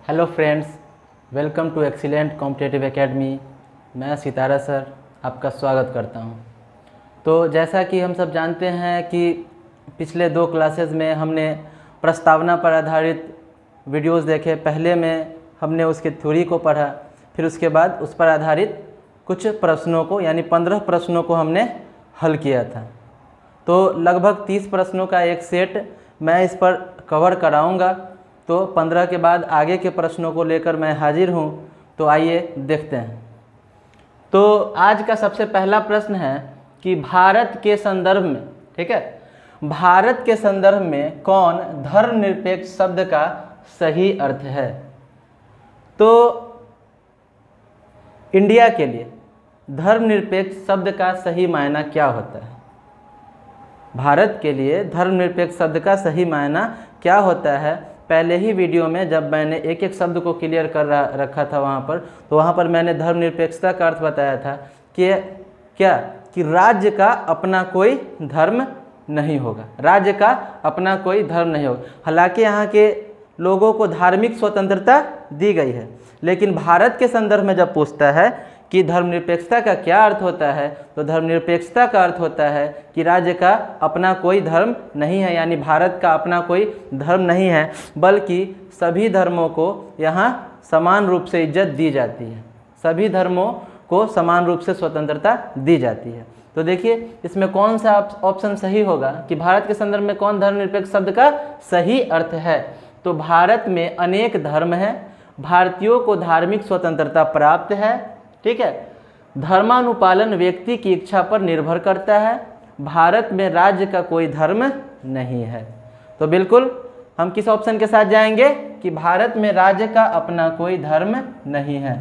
Hello friends, welcome to excellent competitive academy. मैं Sitara sir आपका स्वागत करता हूं। तो जैसा कि हम सब जानते हैं कि पिछले 2 क्लासेस में हमने प्रस्तावना पर आधारित वीडियोस देखे। पहले में हमने उसके थ्योरी को पढ़ा, फिर उसके बाद उस पर आधारित कुछ प्रश्नों को यानी 15 प्रश्नों को हमने हल किया था। तो लगभग 30 प्रश्नों का एक सेट मैं इस पर कवर कराऊंगा। तो 15 के बाद आगे के प्रश्नों को लेकर मैं हाजिर हूं। तो आइए देखते हैं। तो आज का सबसे पहला प्रश्न है कि भारत के संदर्भ में, ठीक है, भारत के संदर्भ में कौन धर्मनिरपेक्ष शब्द का सही अर्थ है। तो इंडिया के लिए धर्मनिरपेक्ष शब्द का सही मायना क्या होता है? भारत के लिए धर्मनिरपेक्ष शब्द का सही मायना क्या होता है? पहले ही वीडियो में जब मैंने एक एक शब्द को क्लियर कर रखा था वहाँ पर मैंने धर्मनिरपेक्षता का अर्थ बताया था कि क्या कि राज्य का अपना कोई धर्म नहीं होगा, राज्य का अपना कोई धर्म नहीं होगा। हालांकि यहाँ के लोगों को धार्मिक स्वतंत्रता दी गई है, लेकिन भारत के संदर्भ में जब पूछता है कि धर्मनिरपेक्षता का क्या अर्थ होता है, तो धर्मनिरपेक्षता का अर्थ होता है कि राज्य का अपना कोई धर्म नहीं है, यानी भारत का अपना कोई धर्म नहीं है, बल्कि सभी धर्मों को यहाँ समान रूप से इज्जत दी जाती है, सभी धर्मों को समान रूप से स्वतंत्रता दी जाती है। तो देखिए इसमें कौन सा ऑप्शन सही होगा कि भारत के संदर्भ में कौन धर्मनिरपेक्ष शब्द का सही अर्थ है। तो भारत में अनेक धर्म हैं, भारतीयों को धार्मिक स्वतंत्रता प्राप्त है, ठीक है, धर्मानुपालन व्यक्ति की इच्छा पर निर्भर करता है, भारत में राज्य का कोई धर्म नहीं है। तो बिल्कुल हम किस ऑप्शन के साथ जाएंगे कि भारत में राज्य का अपना कोई धर्म नहीं है,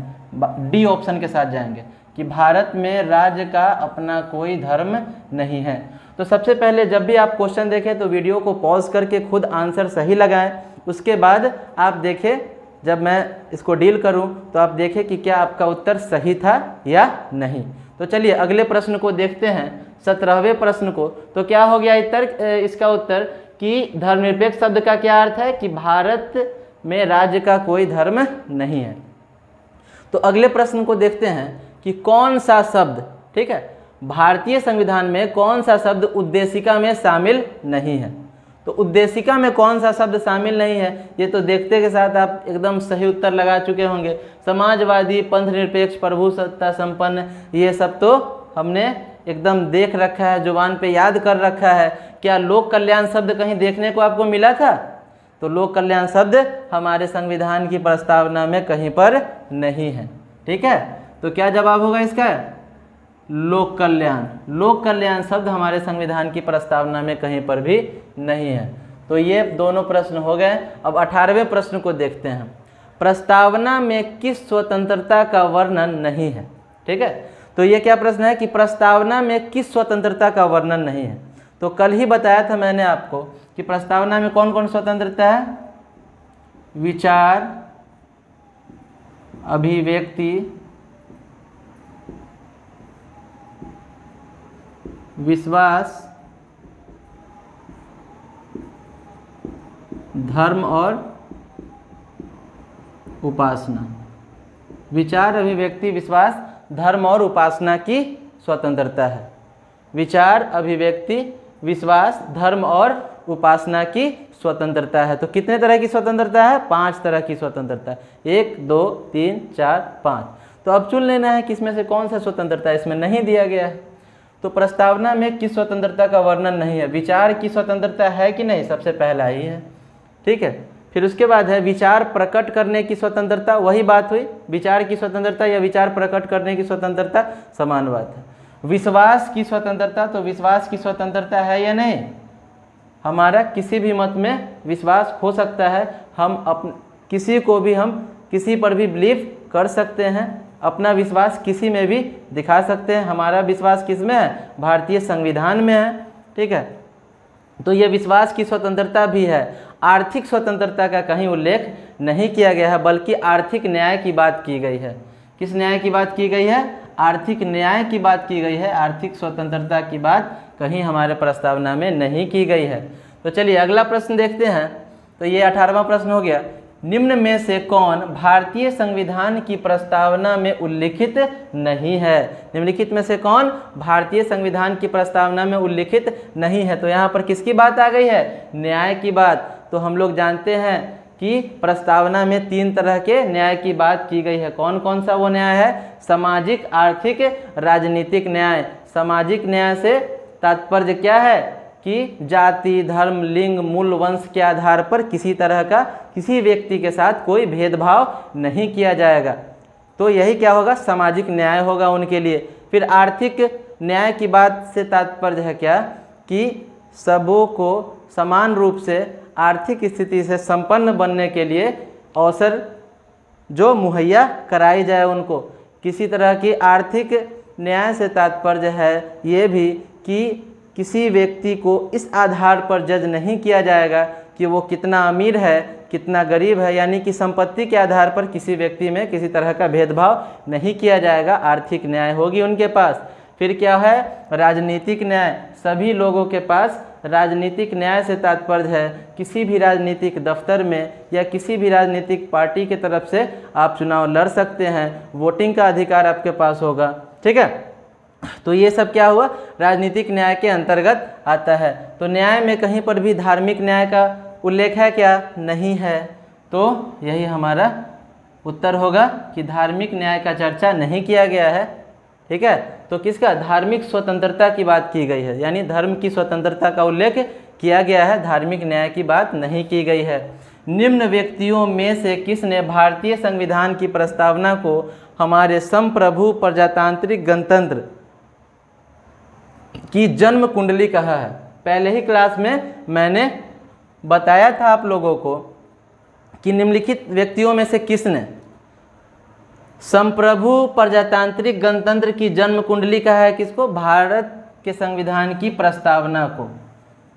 डी ऑप्शन के साथ जाएंगे कि भारत में राज्य का अपना कोई धर्म नहीं है। तो सबसे पहले जब भी आप क्वेश्चन देखें तो वीडियो को पॉज करके खुद आंसर सही लगाएं, उसके बाद आप देखें जब मैं इसको डील करूं तो आप देखें कि क्या आपका उत्तर सही था या नहीं। तो चलिए अगले प्रश्न को देखते हैं, 17वें प्रश्न को। तो क्या हो गया इसका उत्तर कि धर्मनिरपेक्ष शब्द का क्या अर्थ है कि भारत में राज्य का कोई धर्म नहीं है। तो अगले प्रश्न को देखते हैं कि कौन सा शब्द, ठीक है, भारतीय संविधान में कौन सा शब्द उद्देशिका में शामिल नहीं है। तो उद्देशिका में कौन सा शब्द शामिल नहीं है, ये तो देखते के साथ आप एकदम सही उत्तर लगा चुके होंगे। समाजवादी, पंथ निरपेक्ष, प्रभुसत्ता संपन्न, ये सब तो हमने एकदम देख रखा है, जुबान पे याद कर रखा है। क्या लोक कल्याण शब्द कहीं देखने को आपको मिला था? तो लोक कल्याण शब्द हमारे संविधान की प्रस्तावना में कहीं पर नहीं है, ठीक है। तो क्या जवाब होगा इसका? लोक कल्याण। लोक कल्याण शब्द हमारे संविधान की प्रस्तावना में कहीं पर भी नहीं है। तो ये दोनों प्रश्न हो गए। अब 18वें प्रश्न को देखते हैं। प्रस्तावना में किस स्वतंत्रता का वर्णन नहीं है, ठीक है। तो ये क्या प्रश्न है कि प्रस्तावना में किस स्वतंत्रता का वर्णन नहीं है। तो कल ही बताया था मैंने आपको कि प्रस्तावना में कौन कौन स्वतंत्रता है? विचार, अभिव्यक्ति, विश्वास, धर्म और उपासना। विचार, अभिव्यक्ति, विश्वास, धर्म और उपासना की स्वतंत्रता है। विचार, अभिव्यक्ति, विश्वास, धर्म और उपासना की स्वतंत्रता है। तो कितने तरह की स्वतंत्रता है? 5 तरह की स्वतंत्रता है। 1 2 3 4 5। तो अब चुन लेना है कि इसमें से कौन सा स्वतंत्रता इसमें नहीं दिया गया है। तो प्रस्तावना में किस स्वतंत्रता का वर्णन नहीं है? विचार की स्वतंत्रता है कि नहीं? सबसे पहला ही है, ठीक है। फिर उसके बाद है विचार प्रकट करने की स्वतंत्रता, वही बात हुई, विचार की स्वतंत्रता या विचार प्रकट करने की स्वतंत्रता समान बात है। विश्वास की स्वतंत्रता, तो विश्वास की स्वतंत्रता है या नहीं? हमारा किसी भी मत में विश्वास हो सकता है, हम किसी पर भी बिलीव कर सकते हैं, अपना विश्वास किसी में भी दिखा सकते हैं। हमारा विश्वास किस में है? भारतीय संविधान में है, ठीक है। तो ये विश्वास की स्वतंत्रता भी है। आर्थिक स्वतंत्रता का कहीं उल्लेख नहीं किया गया है, बल्कि आर्थिक न्याय की बात की गई है। किस न्याय की बात की गई है? आर्थिक न्याय की बात की गई है। आर्थिक स्वतंत्रता की बात कहीं हमारे प्रस्तावना में नहीं की गई है। तो चलिए अगला प्रश्न देखते हैं। तो ये 18वां प्रश्न हो गया निम्न में से कौन भारतीय संविधान की प्रस्तावना में उल्लिखित नहीं है? निम्नलिखित में से कौन भारतीय संविधान की प्रस्तावना में उल्लिखित नहीं है? तो यहाँ पर किसकी बात आ गई है? न्याय की बात। तो हम लोग जानते हैं कि प्रस्तावना में 3 तरह के न्याय की बात की गई है। कौन कौन सा वो न्याय है? सामाजिक, आर्थिक, राजनीतिक न्याय। सामाजिक न्याय से तात्पर्य क्या है कि जाति, धर्म, लिंग, मूल, वंश के आधार पर किसी तरह का किसी व्यक्ति के साथ कोई भेदभाव नहीं किया जाएगा। तो यही क्या होगा? सामाजिक न्याय होगा उनके लिए। फिर आर्थिक न्याय की बात से तात्पर्य है क्या कि सबों को समान रूप से आर्थिक स्थिति से संपन्न बनने के लिए अवसर जो मुहैया कराई जाए उनको। किसी तरह की आर्थिक न्याय से तात्पर्य है ये भी कि किसी व्यक्ति को इस आधार पर जज नहीं किया जाएगा कि वो कितना अमीर है, कितना गरीब है, यानी कि संपत्ति के आधार पर किसी व्यक्ति में किसी तरह का भेदभाव नहीं किया जाएगा। आर्थिक न्याय होगी उनके पास। फिर क्या है? राजनीतिक न्याय। सभी लोगों के पास राजनीतिक न्याय से तात्पर्य है किसी भी राजनीतिक दफ्तर में या किसी भी राजनीतिक पार्टी के तरफ से आप चुनाव लड़ सकते हैं, वोटिंग का अधिकार आपके पास होगा। ठीक है, तो ये सब क्या हुआ? राजनीतिक न्याय के अंतर्गत आता है। तो न्याय में कहीं पर भी धार्मिक न्याय का उल्लेख है क्या? नहीं है। तो यही हमारा उत्तर होगा कि धार्मिक न्याय का चर्चा नहीं किया गया है। ठीक है, तो किसका? धार्मिक स्वतंत्रता की बात की गई है, यानी धर्म की स्वतंत्रता का उल्लेख किया गया है, धार्मिक न्याय की बात नहीं की गई है। निम्न व्यक्तियों में से किसने भारतीय संविधान की प्रस्तावना को हमारे संप्रभु प्रजातांत्रिक गणतंत्र की जन्म कुंडली कहा है? पहले ही क्लास में मैंने बताया था आप लोगों को कि निम्नलिखित व्यक्तियों में से किसने संप्रभु प्रजातांत्रिक गणतंत्र की जन्म कुंडली कहा है? किसको? भारत के संविधान की प्रस्तावना को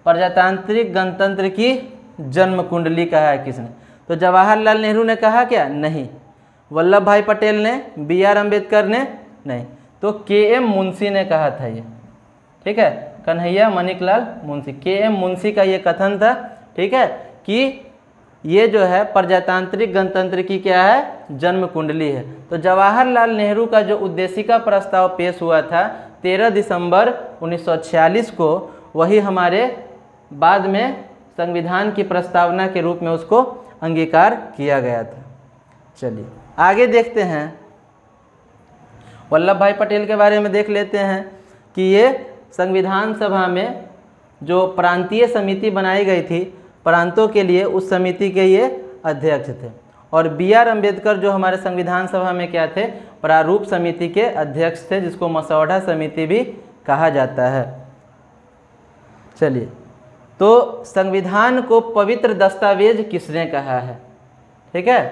प्रजातांत्रिक गणतंत्र की जन्म कुंडली कहा है किसने? तो जवाहरलाल नेहरू ने कहा क्या? नहीं। वल्लभ भाई पटेल ने? BR अम्बेडकर ने? नहीं। तो KM मुंशी ने कहा था ये। ठीक है, कन्हैया माणिकलाल मुंशी, KM मुंशी का ये कथन था। ठीक है, कि ये जो है प्रजातांत्रिक गणतंत्र की क्या है? जन्म कुंडली है। तो जवाहरलाल नेहरू का जो उद्देशिका प्रस्ताव पेश हुआ था 13 दिसंबर 1946 को, वही हमारे बाद में संविधान की प्रस्तावना के रूप में उसको अंगीकार किया गया था। चलिए आगे देखते हैं, वल्लभ भाई पटेल के बारे में देख लेते हैं कि ये संविधान सभा में जो प्रांतीय समिति बनाई गई थी प्रांतों के लिए, उस समिति के ये अध्यक्ष थे। और BR अम्बेडकर जो हमारे संविधान सभा में क्या थे? प्रारूप समिति के अध्यक्ष थे, जिसको मसौदा समिति भी कहा जाता है। चलिए, तो संविधान को पवित्र दस्तावेज किसने कहा है? ठीक है,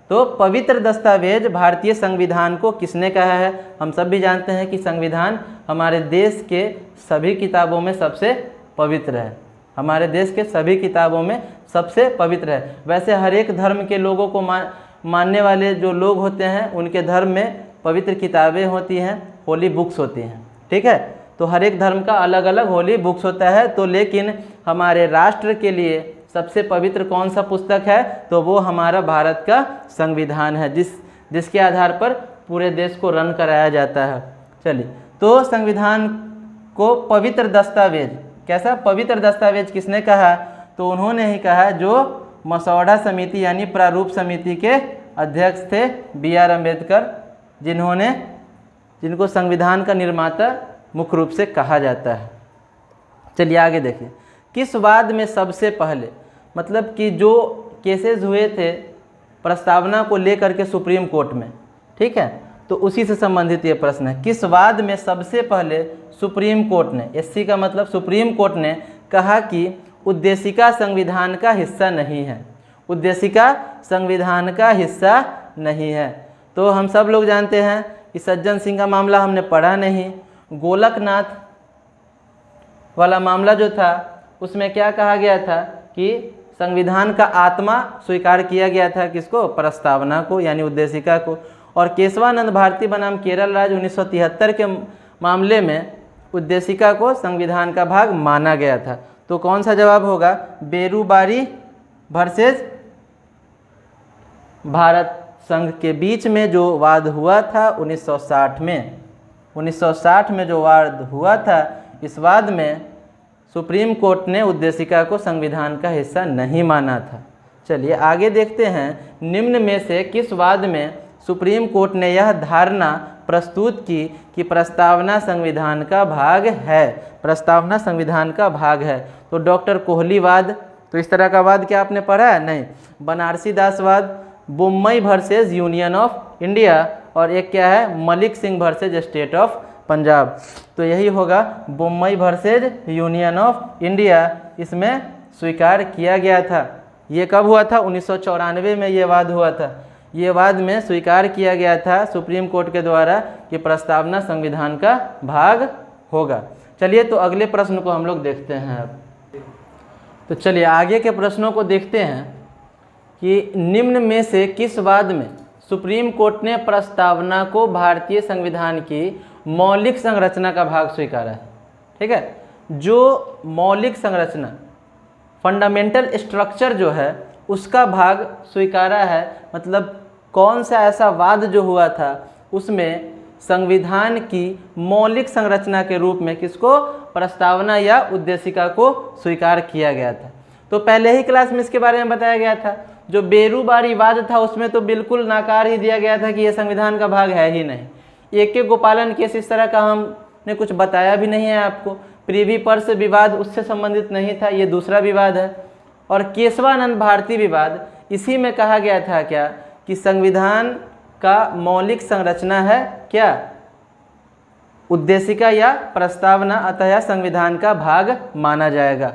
तो पवित्र दस्तावेज भारतीय संविधान को किसने कहा है? हम सब भी जानते हैं कि संविधान हमारे देश के सभी किताबों में सबसे पवित्र है, हमारे देश के सभी किताबों में सबसे पवित्र है। वैसे हर एक धर्म के लोगों को मानने वाले जो लोग होते हैं उनके धर्म में पवित्र किताबें होती हैं, होली बुक्स होती हैं। ठीक है, तो हर एक धर्म का अलग अलग होली बुक्स होता है। तो लेकिन हमारे राष्ट्र के लिए सबसे पवित्र कौन सा पुस्तक है? तो वो हमारा भारत का संविधान है, जिसके आधार पर पूरे देश को रन कराया जाता है। चलिए, तो संविधान को पवित्र दस्तावेज, कैसा पवित्र दस्तावेज किसने कहा? तो उन्होंने ही कहा जो मसौदा समिति यानी प्रारूप समिति के अध्यक्ष थे BR अम्बेडकर, जिनको संविधान का निर्माता मुख्य रूप से कहा जाता है। चलिए आगे देखिए, किस वाद में सबसे पहले, मतलब कि जो केसेस हुए थे प्रस्तावना को लेकर के सुप्रीम कोर्ट में, ठीक है, तो उसी से संबंधित ये प्रश्न है। किस वाद में सबसे पहले सुप्रीम कोर्ट ने, SC का मतलब सुप्रीम कोर्ट ने कहा कि उद्देशिका संविधान का हिस्सा नहीं है? उद्देशिका संविधान का हिस्सा नहीं है। तो हम सब लोग जानते हैं कि सज्जन सिंह का मामला हमने पढ़ा नहीं। गोलकनाथ वाला मामला जो था उसमें क्या कहा गया था कि संविधान का आत्मा स्वीकार किया गया था, किसको? प्रस्तावना को, यानी उद्देशिका को। और केशवानंद भारती बनाम केरल राज्य 1973 के मामले में उद्देशिका को संविधान का भाग माना गया था। तो कौन सा जवाब होगा? बेरुबारी वर्सेस भारत संघ के बीच में जो वाद हुआ था 1960 में, 1960 में जो वाद हुआ था, इस वाद में सुप्रीम कोर्ट ने उद्देशिका को संविधान का हिस्सा नहीं माना था। चलिए आगे देखते हैं, निम्न में से किस वाद में सुप्रीम कोर्ट ने यह धारणा प्रस्तुत की कि प्रस्तावना संविधान का भाग है, प्रस्तावना संविधान का भाग है। तो डॉक्टर कोहली वाद, तो इस तरह का वाद क्या आपने पढ़ा है? नहीं। बनारसी दास वाद, Bommai versus union of India, और एक क्या है, Malik Singh versus state of Punjab. तो यही होगा Bommai versus union of India, इसमें स्वीकार किया गया था। ये कब हुआ था? 1994 में ये वाद हुआ था। ये वाद में स्वीकार किया गया था सुप्रीम कोर्ट के द्वारा कि प्रस्तावना संविधान का भाग होगा। चलिए तो अगले प्रश्न को हम लोग देखते हैं अब। तो चलिए आगे के प्रश्नों को देखते हैं कि निम्न में से किस वाद में सुप्रीम कोर्ट ने प्रस्तावना को भारतीय संविधान की मौलिक संरचना का भाग स्वीकारा है। ठीक है, जो मौलिक संरचना, फंडामेंटल स्ट्रक्चर जो है, उसका भाग स्वीकारा है। मतलब कौन सा ऐसा वाद जो हुआ था उसमें संविधान की मौलिक संरचना के रूप में किसको, प्रस्तावना या उद्देशिका को स्वीकार किया गया था। तो पहले ही क्लास में इसके बारे में बताया गया था। जो बेरूबारी वाद था उसमें तो बिल्कुल नाकार ही दिया गया था कि यह संविधान का भाग है ही नहीं। एक के गोपालन केस इस तरह का हमने कुछ बताया भी नहीं है आपको। प्रिवी पर्स विवाद उससे संबंधित नहीं था, ये दूसरा विवाद है। और केशवानंद भारती विवाद, इसी में कहा गया था क्या कि संविधान का मौलिक संरचना है क्या, उद्देशिका या प्रस्तावना, अतः यह संविधान का भाग माना जाएगा।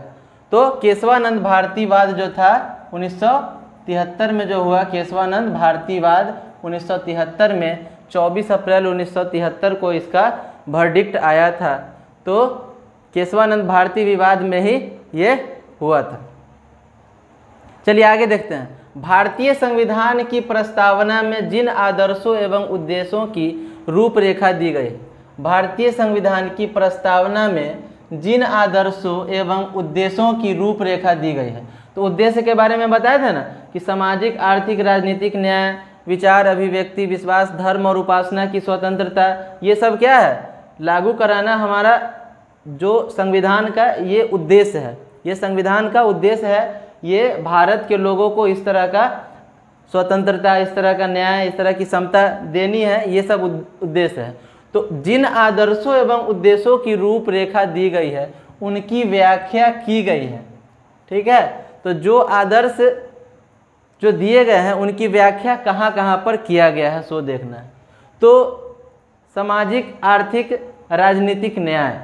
तो केशवानंद भारती वाद जो था 1973 में जो हुआ, केशवानंद भारती वाद 1973 में 24 अप्रैल 1973 को इसका वर्डिक्ट आया था। तो केशवानंद भारती विवाद में ही ये हुआ था। चलिए आगे देखते हैं। भारतीय संविधान की प्रस्तावना में जिन आदर्शों एवं उद्देश्यों की रूपरेखा दी गई, भारतीय संविधान की प्रस्तावना में जिन आदर्शों एवं उद्देश्यों की रूपरेखा दी गई है, तो उद्देश्य के बारे में बताया था ना कि सामाजिक, आर्थिक, राजनीतिक न्याय, विचार, अभिव्यक्ति, विश्वास, धर्म और उपासना की स्वतंत्रता, ये सब क्या है, लागू कराना हमारा जो संविधान का ये उद्देश्य है। ये संविधान का उद्देश्य है, ये भारत के लोगों को इस तरह का स्वतंत्रता, इस तरह का न्याय, इस तरह की समता देनी है, ये सब उद्देश्य है। तो जिन आदर्शों एवं उद्देश्यों की रूपरेखा दी गई है उनकी व्याख्या की गई है। ठीक है, तो जो आदर्श जो दिए गए हैं उनकी व्याख्या कहाँ कहाँ पर किया गया है सो देखना है। तो सामाजिक, आर्थिक, राजनीतिक न्याय,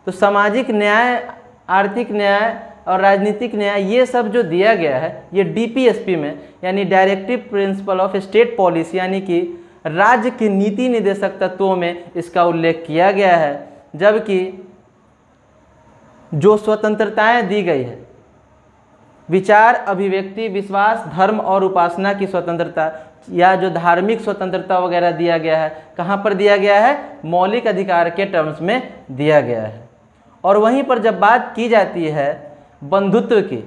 तो सामाजिक न्याय, आर्थिक न्याय और राजनीतिक न्याय, ये सब जो दिया गया है ये डीपीएसपी में, यानी directive principle of state policy, यानी कि राज्य की नीति निर्देशक तत्वों में इसका उल्लेख किया गया है। जबकि जो स्वतंत्रताएं दी गई है, विचार, अभिव्यक्ति, विश्वास, धर्म और उपासना की स्वतंत्रता या जो धार्मिक स्वतंत्रता वगैरह दिया गया है, कहाँ पर दिया गया है, मौलिक अधिकार के टर्म्स में दिया गया है। और वहीं पर जब बात की जाती है बंधुत्व की,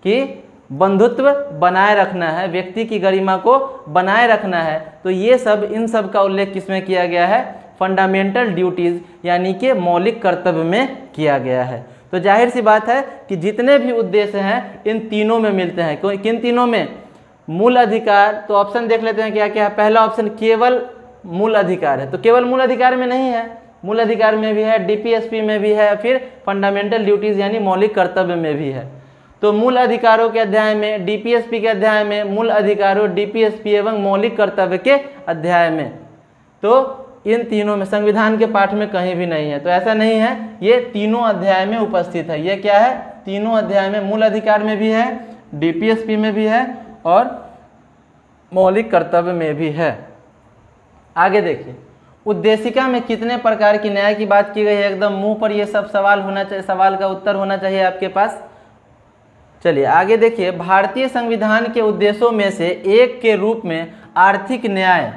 कि बंधुत्व बनाए रखना है, व्यक्ति की गरिमा को बनाए रखना है, तो ये सब, इन सब का उल्लेख किसमें किया गया है, फंडामेंटल ड्यूटीज़ यानी कि मौलिक कर्तव्य में किया गया है। तो जाहिर सी बात है कि जितने भी उद्देश्य हैं इन तीनों में मिलते हैं। किन तीनों में? मूल अधिकार। तो ऑप्शन देख लेते हैं क्या क्या है। पहला ऑप्शन केवल मूल अधिकार है, तो केवल मूल अधिकार में नहीं है, मूल अधिकार में भी है, डीपीएसपी में भी है, फिर फंडामेंटल ड्यूटीज़ यानी मौलिक कर्तव्य में भी है। तो मूल अधिकारों के अध्याय में, डीपीएसपी के अध्याय में, मूल अधिकारों, डीपीएसपी एवं मौलिक कर्तव्य के अध्याय में, तो इन तीनों में, संविधान के पाठ में कहीं भी नहीं है। तो ऐसा नहीं है, ये तीनों अध्याय में उपस्थित है। ये क्या है, तीनों अध्याय में, मूल अधिकार में भी है, डीपीएसपी में भी है और मौलिक कर्तव्य में भी है। आगे देखिए, उद्देशिका में कितने प्रकार की न्याय की बात की गई है। एकदम मुंह पर ये सब सवाल होना चाहिए, सवाल का उत्तर होना चाहिए आपके पास। चलिए आगे देखिए, भारतीय संविधान के उद्देश्यों में से एक के रूप में आर्थिक न्याय,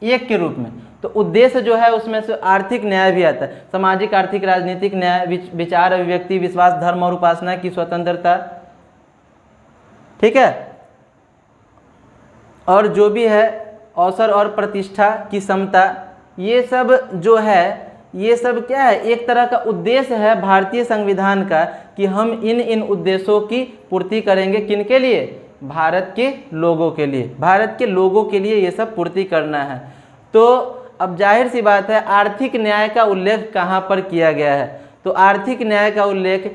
एक के रूप में, तो उद्देश्य जो है उसमें से आर्थिक न्याय भी आता है। सामाजिक, आर्थिक, राजनीतिक न्याय, विचार, अभिव्यक्ति, विश्वास, धर्म और उपासना की स्वतंत्रता। ठीक है, और जो भी है अवसर और प्रतिष्ठा की समता, ये सब जो है ये सब क्या है, एक तरह का उद्देश्य है भारतीय संविधान का कि हम इन उद्देश्यों की पूर्ति करेंगे। किनके लिए? भारत के लोगों के लिए। भारत के लोगों के लिए ये सब पूर्ति करना है। तो अब जाहिर सी बात है आर्थिक न्याय का उल्लेख कहाँ पर किया गया है? तो आर्थिक न्याय का उल्लेख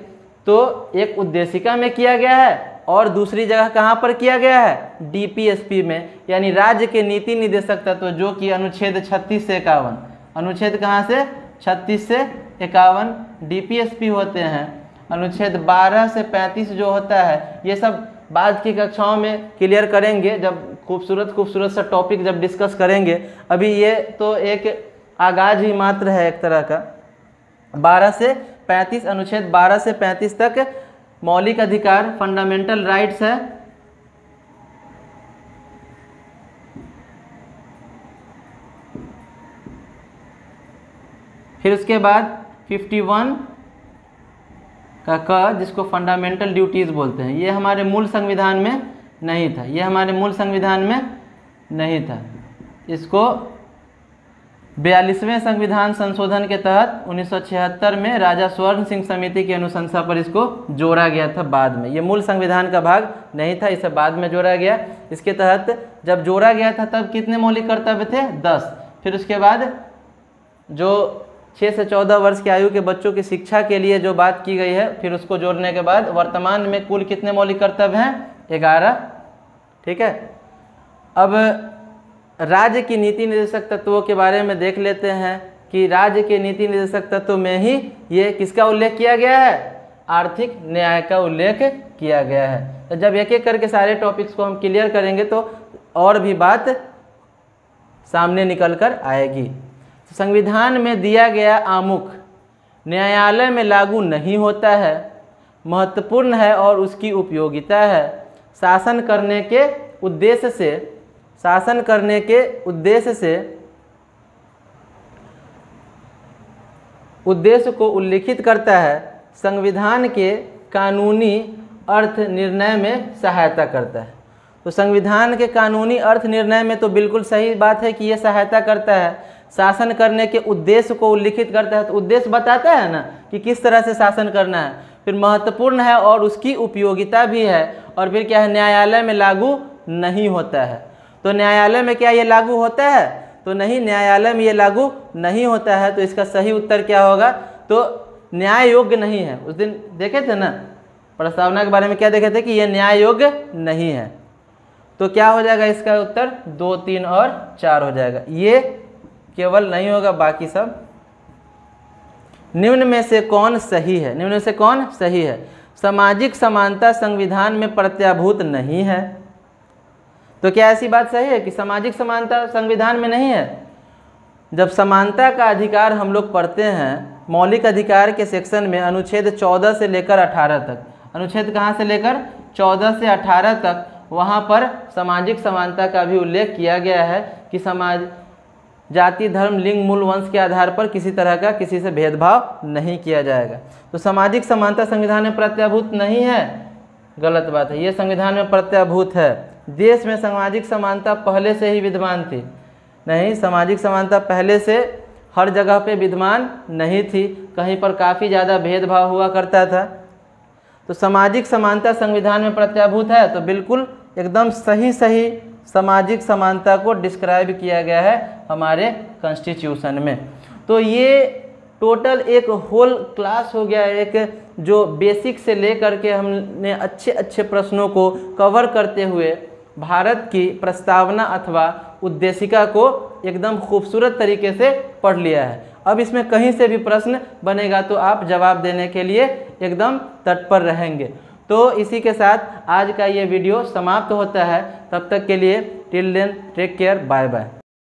तो एक उद्देशिका में किया गया है और दूसरी जगह कहाँ पर किया गया है? डीपीएसपी में, यानी राज्य के नीति निदेशक तत्व, जो कि अनुच्छेद 36 से 51, अनुच्छेद कहाँ से? 36 से 51 डीपीएसपी होते हैं। अनुच्छेद 12 से 35 जो होता है, ये सब बाद की कक्षाओं में क्लियर करेंगे जब खूबसूरत सा टॉपिक जब डिस्कस करेंगे। अभी ये तो एक आगाज ही मात्र है एक तरह का। 12 से 35, अनुच्छेद 12 से 35 तक मौलिक अधिकार, फंडामेंटल राइट्स है। फिर उसके बाद 51 का क, जिसको फंडामेंटल ड्यूटीज़ बोलते हैं, ये हमारे मूल संविधान में नहीं था। ये हमारे मूल संविधान में नहीं था। इसको 42वें संविधान संशोधन के तहत 1976 में राजा स्वर्ण सिंह समिति की अनुशंसा पर इसको जोड़ा गया था बाद में। ये मूल संविधान का भाग नहीं था, इसे बाद में जोड़ा गया। इसके तहत जब जोड़ा गया था तब कितने मौलिक कर्तव्य थे? 10। फिर उसके बाद जो 6 से 14 वर्ष की आयु के बच्चों की शिक्षा के लिए जो बात की गई है, फिर उसको जोड़ने के बाद वर्तमान में कुल कितने मौलिक कर्तव्य हैं? 11। ठीक है। अब राज्य की नीति निर्देशक तत्वों के बारे में देख लेते हैं कि राज्य के नीति निर्देशक तत्व में ही ये किसका उल्लेख किया गया है? आर्थिक न्याय का उल्लेख किया गया है। तो जब एक एक करके सारे टॉपिक्स को हम क्लियर करेंगे तो और भी बात सामने निकल कर आएगी। संविधान में दिया गया आमुख न्यायालय में लागू नहीं होता है, महत्वपूर्ण है और उसकी उपयोगिता है। शासन करने के उद्देश्य से उद्देश्य को उल्लिखित करता है। संविधान के कानूनी अर्थ निर्णय में सहायता करता है। तो संविधान के कानूनी अर्थ निर्णय में तो बिल्कुल सही बात है कि यह सहायता करता है। शासन करने के उद्देश्य को उल्लिखित करता है, तो उद्देश्य बताता है ना कि किस तरह से शासन करना है। फिर महत्वपूर्ण है और उसकी उपयोगिता भी है। और फिर क्या है? न्यायालय में लागू नहीं होता है। तो न्यायालय में क्या ये लागू होता है? तो नहीं, न्यायालय में ये लागू नहीं होता है। तो इसका सही उत्तर क्या होगा? तो न्याय योग्य नहीं है। उस दिन देखे थे ना प्रस्तावना के बारे में, क्या देखे थे कि ये न्याय योग्य नहीं है। तो क्या हो जाएगा इसका उत्तर? 2, 3 और 4 हो जाएगा। ये केवल नहीं होगा, बाकी सब। निम्न में से कौन सही है? निम्न में से कौन सही है? सामाजिक समानता संविधान में प्रत्याभूत नहीं है। तो क्या ऐसी बात सही है कि सामाजिक समानता संविधान में नहीं है? जब समानता का अधिकार हम लोग पढ़ते हैं मौलिक अधिकार के सेक्शन में, अनुच्छेद 14 से लेकर 18 तक, अनुच्छेद कहाँ से लेकर? 14 से 18 तक, वहाँ पर सामाजिक समानता का भी उल्लेख किया गया है कि समाज जाति, धर्म, लिंग, मूल, वंश के आधार पर किसी तरह का किसी से भेदभाव नहीं किया जाएगा। तो सामाजिक समानता संविधान में प्रत्याभूत नहीं है, गलत बात है। ये संविधान में प्रत्याभूत है। देश में सामाजिक समानता पहले से ही विद्यमान थी? नहीं, सामाजिक समानता पहले से हर जगह पे विद्यमान नहीं थी, कहीं पर काफ़ी ज़्यादा भेदभाव हुआ करता था। तो सामाजिक समानता संविधान में प्रत्याभूत है, तो बिल्कुल एकदम सही सामाजिक समानता को डिस्क्राइब किया गया है हमारे कॉन्स्टिट्यूशन में। तो ये टोटल एक होल क्लास हो गया, एक जो बेसिक से लेकर के हमने अच्छे प्रश्नों को कवर करते हुए भारत की प्रस्तावना अथवा उद्देशिका को एकदम खूबसूरत तरीके से पढ़ लिया है। अब इसमें कहीं से भी प्रश्न बनेगा तो आप जवाब देने के लिए एकदम तत्पर रहेंगे। तो इसी के साथ आज का ये वीडियो समाप्त होता है। तब तक के लिए till then take care, bye bye.